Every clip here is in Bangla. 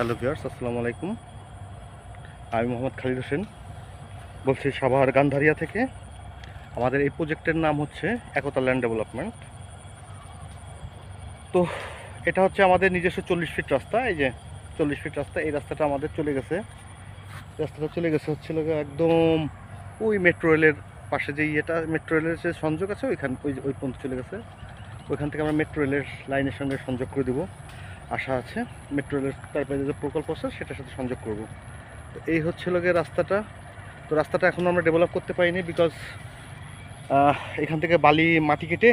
হ্যালো ভিউয়ার্স, আসসালামু আলাইকুম। আমি মোহাম্মদ খালিদ হোসেন বলছি সাভার গান্ধারিয়া থেকে। আমাদের এই প্রজেক্টের নাম হচ্ছে একতা ল্যান্ড ডেভেলপমেন্ট। তো এটা হচ্ছে আমাদের নিজস্ব 40 ফিট রাস্তা। এই যে 40 ফিট রাস্তা, এই রাস্তাটা আমাদের চলে গেছে। রাস্তাটা চলে গেছে হচ্ছিল একদম ওই মেট্রো রেলের পাশে, যে ইয়েটা মেট্রো রেলের যে সংযোগ আছে ওইখান ওই পর্যন্ত চলে গেছে। ওইখান থেকে আমরা মেট্রো রেলের লাইনের সঙ্গে সংযোগ করে দেবো আশা আছে। মেট্রো রেলের তারপরে যে প্রকল্প আছে সেটার সাথে সংযোগ করব। তো এই হচ্ছিল গিয়ে রাস্তাটা। তো রাস্তাটা এখন আমরা ডেভেলপ করতে পারিনি, বিকজ এখান থেকে বালি মাটি কেটে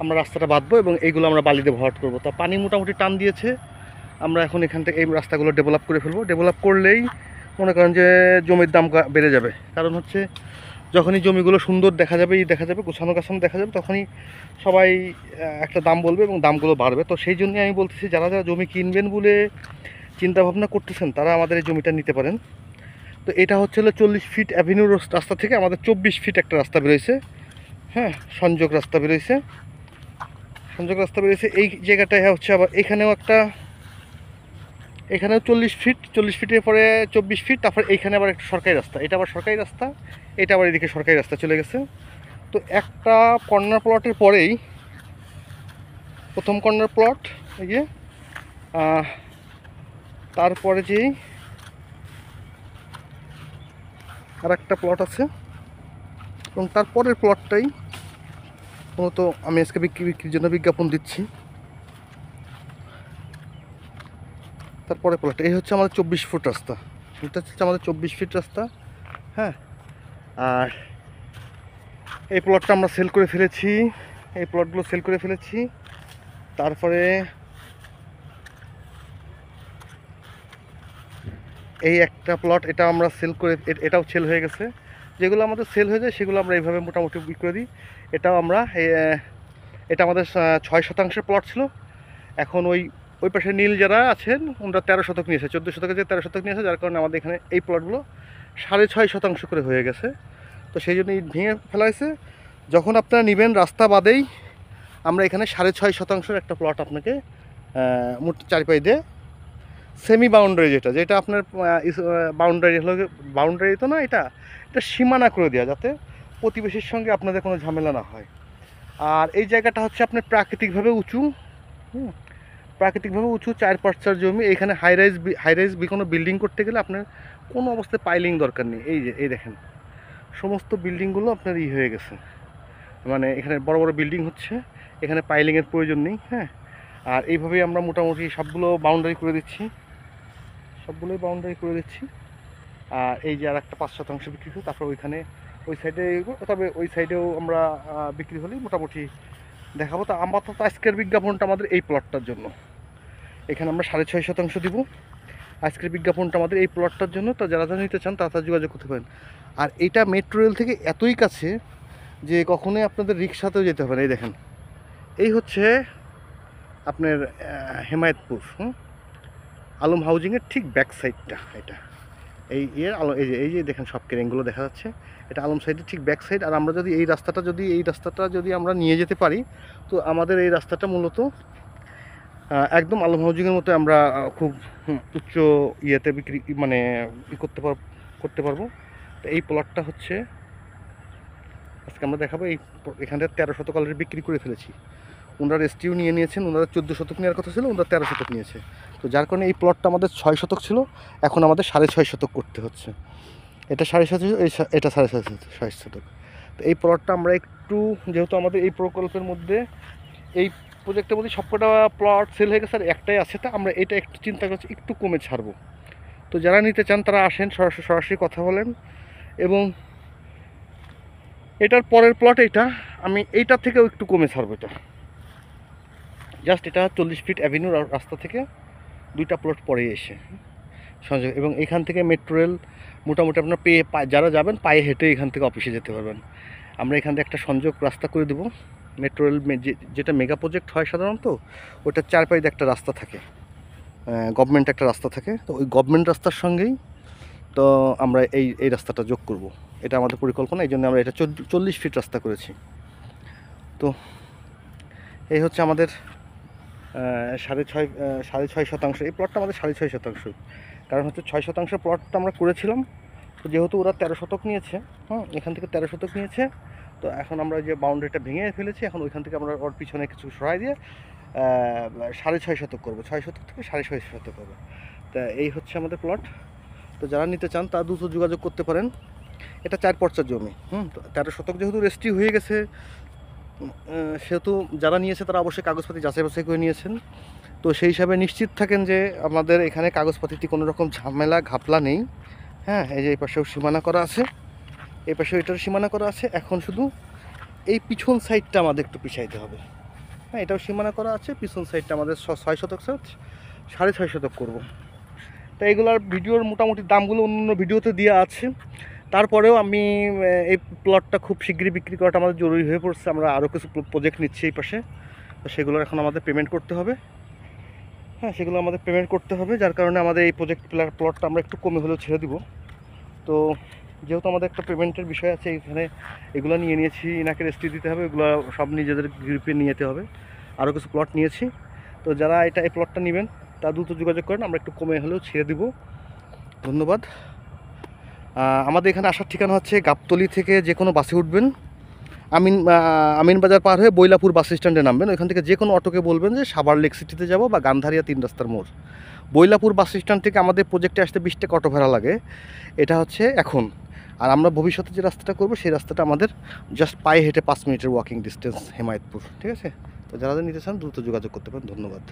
আমরা রাস্তাটা বাঁধবো এবং এইগুলো আমরা বালিতে ভরাট করবো। তা পানি মোটামুটি টান দিয়েছে, আমরা এখন এখান থেকে এই রাস্তাগুলো ডেভেলপ করে ফেলবো। ডেভেলপ করলেই মনে করেন যে জমির দাম বেড়ে যাবে। কারণ হচ্ছে যখনই জমিগুলো সুন্দর দেখা যাবে, গোছানো গাছানো দেখা যাবে, তখনই সবাই একটা দাম বলবে এবং দামগুলো বাড়বে। তো সেই জন্যই আমি বলতেছি, যারা যারা জমি কিনবেন বলে চিন্তাভাবনা করতেছেন তারা আমাদের এই জমিটা নিতে পারেন। তো এটা হচ্ছে 40 ফিট অ্যাভিনিউ রাস্তা থেকে আমাদের 24 ফিট একটা রাস্তা বেরোয়েছে। হ্যাঁ, সংযোগ রাস্তা বেরোয়েছে। এই জায়গাটায় হচ্ছে আবার এখানেও 40 ফিটের পরে 24 ফিট, তারপর এইখানে আবার একটা সরকারি রাস্তা, এটা আবার সরকারি রাস্তা, এটা আবার এদিকে সরকারি রাস্তা চলে গেছে। তো একটা কর্নার প্লটের পরেই প্রথম কর্নার প্লট, এই যে তারপরে যেই আর একটা প্লট আছে এবং তারপরের প্লটটাই মূলত আমি আজকে বিক্রির জন্য বিজ্ঞাপন দিচ্ছি। তারপরে প্লট এই হচ্ছে আমাদের 24 ফুট রাস্তা। এটা হচ্ছে আমাদের 24 ফিট রাস্তা। হ্যাঁ, আর এই প্লটটা আমরা সেল করে ফেলেছি, এই প্লটগুলো সেল করে ফেলেছি। তারপরে এই একটা প্লট, এটা আমরা সেল করে, এটাও সেল হয়ে গেছে। যেগুলো আমাদের সেল হয়ে যায় সেগুলো আমরা এইভাবে মোটামুটি বিক্রি করে দিই। এটাও আমরা এটা আমাদের 6 শতাংশের প্লট ছিল। এখন ওই পাশে নীল যারা আছেন ওনারা 13 শতক নিয়েছে, 14 শতকে যে 13 শতক নিয়েছে, যার কারণে আমাদের এখানে এই প্লটগুলো 6.5 শতাংশ করে হয়ে গেছে। তো সেই জন্য ইট ভেঙে ফেলা হয়েছে। যখন আপনারা নেবেন রাস্তা বাদেই আমরা এখানে 6.5 শতাংশের একটা প্লট আপনাকে মোট চারিপাই দিয়ে সেমি বাউন্ডারি, যেটা আপনার বাউন্ডারি হলো, বাউন্ডারি তো না, এটা সীমানা করে দেওয়া, যাতে প্রতিবেশীর সঙ্গে আপনাদের কোনো ঝামেলা না হয়। আর এই জায়গাটা হচ্ছে আপনার প্রাকৃতিকভাবে উঁচু, প্রাকৃতিকভাবে উঁচু 4-5 জমি। এখানে হাইরাইজ কোনো বিল্ডিং করতে গেলে আপনার কোনো অবস্থায় পাইলিং দরকার নেই। এই দেখেন সমস্ত বিল্ডিংগুলো আপনার হয়ে গেছে, মানে এখানে বড় বড় বিল্ডিং হচ্ছে, এখানে পাইলিংয়ের প্রয়োজন নেই। হ্যাঁ, আর এইভাবেই আমরা মোটামুটি সবগুলোই বাউন্ডারি করে দিচ্ছি। আর এই যে আর একটা 5 শতাংশ বিক্রি হয়, তারপর ওইখানে ওই সাইডে, তবে ওই সাইডেও আমরা বিক্রি হলেই মোটামুটি দেখাবো। তো আপাতত আজকের বিজ্ঞাপনটা আমাদের এই প্লটটার জন্য, এখানে আমরা 6.5 শতাংশ দিব। আজকের বিজ্ঞাপনটা আমাদের এই প্লটটার জন্য। তো যারা যারা নিতে চান তারা যোগাযোগ করতে পারেন। আর এটা মেট্রো রেল থেকে এতই কাছে যে কখনোই আপনাদের রিক্সাতেও যেতে হবে না। এই দেখেন, এই হচ্ছে আপনার হেমায়েতপুর, আলম হাউজিংয়ের ঠিক ব্যাক সাইডটা এটা। এই যে দেখেন সব কেরেংগুলো দেখা যাচ্ছে, এটা আলম সাইডের ঠিক ব্যাক সাইড। আর আমরা যদি এই রাস্তাটা যদি আমরা নিয়ে যেতে পারি, তো আমাদের এই রাস্তাটা মূলত একদম আলম হাউজিংয়ের মতো আমরা খুব উচ্চ ইয়েতে বিক্রি, মানে করতে পারবো। তো এই প্লটটা হচ্ছে আজকে আমরা দেখাবো। এখান থেকে 13 শতক অলরেডি বিক্রি করে ফেলেছি। ওনারা রেস্টিও নিয়ে নিয়েছেন, ওনারা 14 শতক নেওয়ার কথা ছিল, ওনারা 13 শতক নিয়েছে। তো যার কারণে এই প্লটটা আমাদের 6 শতক ছিল, এখন আমাদের 6.5 শতক করতে হচ্ছে। এটা 6.5, এটা 6.5 শতক। তো এই প্লটটা আমরা একটু, যেহেতু আমাদের এই প্রকল্পের মধ্যে, এই প্রজেক্টের মধ্যে সবকটা প্লট সেল হয়ে গেছে আর একটাই আছে, তা আমরা এটা একটু চিন্তা করছি একটু কমে ছাড়বো। তো যারা নিতে চান তারা আসেন, সরাসরি কথা বলেন। এবং এটার পরের প্লট আমি এইটার থেকেও একটু কমে ছাড়বো। এটা জাস্ট এটা 40 ফিট অ্যাভিনিউ রাস্তা থেকে 2টা প্লট পরে এসে সংযোগ। এবং এখান থেকে মেট্রো রেল মোটামুটি আপনার যারা যাবেন পায়ে হেঁটে এখান থেকে অফিসে যেতে পারবেন। আমরা এখান থেকে একটা সংযোগ রাস্তা করে দেবো। মেট্রো রেল যেটা মেগা প্রজেক্ট হয় সাধারণত, ওটার চারপাশে একটা রাস্তা থাকে, গভর্নমেন্ট একটা রাস্তা থাকে। তো ওই গভর্নমেন্ট রাস্তার সঙ্গেই তো আমরা এই রাস্তাটা যোগ করব। এটা আমাদের পরিকল্পনা, এই জন্য আমরা এটা 40 ফিট রাস্তা করেছি। তো এই হচ্ছে আমাদের সাড়ে ছয় শতাংশ। এই প্লটটা আমাদের 6.5 শতাংশ। কারণ হচ্ছে 6 শতাংশ প্লটটা আমরা করেছিলাম, তো যেহেতু ওরা 13 শতক নিয়েছে, এখান থেকে 13 শতক নিয়েছে, তো এখন আমরা যে বাউন্ডারিটা ভেঙে ফেলেছি, এখন ওইখান থেকে আমরা ওর পিছনে কিছু সরাই দিয়ে 6.5 শতক করবো। 6 শতক থেকে 6.5 শতক হবে। তা এই হচ্ছে আমাদের প্লট। তো যারা নিতে চান তারা দ্রুত যোগাযোগ করতে পারেন। এটা 4 পর্চার জমি। তো 13 শতক যেহেতু রেজিস্ট্রি হয়ে গেছে, সেহেতু যারা নিয়েছে তারা অবশ্যই কাগজপাতি যাচাই বাছাই করে নিয়েছেন। তো সেই হিসাবে নিশ্চিত থাকেন যে আমাদের এখানে কাগজপাতিতে কোনো রকম ঝামেলা ঘাপলা নেই। হ্যাঁ, এই যে এই পাশেও সীমানা করা আছে, এই পাশেও এটার সীমানা করা আছে। এখন শুধু এই পিছন সাইডটা আমাদের একটু পিছাইতে হবে। হ্যাঁ, এটাও সীমানা করা আছে, পিছন সাইডটা আমাদের 6 শতক 6.5 শতক করবো। তো এগুলার ভিডিওর মোটামুটি দামগুলো অন্য ভিডিওতে দেওয়া আছে। তারপরেও আমি এই প্লটটা খুব শীঘ্রই বিক্রি করাটা আমাদের জরুরি হয়ে পড়ছে। আমরা আরও কিছু প্রজেক্ট নিচ্ছি এই পাশে, তো সেগুলোর এখন আমাদের পেমেন্ট করতে হবে। হ্যাঁ, সেগুলো আমাদের পেমেন্ট করতে হবে, যার কারণে আমাদের এই প্লটটা আমরা একটু কমে হলেও ছেড়ে দিব। তো যেহেতু আমাদের একটা পেমেন্টের বিষয় আছে এখানে, এগুলো নিয়ে নিয়েছি, ইনাকে রেজিস্ট্রি দিতে হবে, এগুলো সব নিজেদের গ্রুপে নিয়ে যেতে হবে। আরও কিছু প্লট নিয়েছি। তো যারা এই প্লটটা নেবেন তা দ্রুত যোগাযোগ করেন, আমরা একটু কমে হলেও ছেড়ে দিব। ধন্যবাদ। আমাদের এখানে আসার ঠিকানা হচ্ছে গাবতলী থেকে যে কোনো বাসে উঠবেন, আমিনবাজার পার হয়ে বৈলাপুর বাস স্ট্যান্ডে নামবেন। ওইখান থেকে যে কোনো অটোকে বলবেন যে সাভার লেক সিটিতে যাব বা গান্ধারিয়া 3 রাস্তার মোড়। বৈলাপুর বাস স্ট্যান্ড থেকে আমাদের প্রজেক্টে আসতে 20 টাকা অটো ভাড়া লাগে। এটা হচ্ছে এখন। আর আমরা ভবিষ্যতে যে রাস্তাটা করবো সেই রাস্তাটা আমাদের জাস্ট পায়ে হেঁটে 5 মিনিটের ওয়াকিং ডিস্টেন্স হেমায়তপুর। ঠিক আছে? তো যারা নিতে চান দ্রুত যোগাযোগ করতে পারেন। ধন্যবাদ।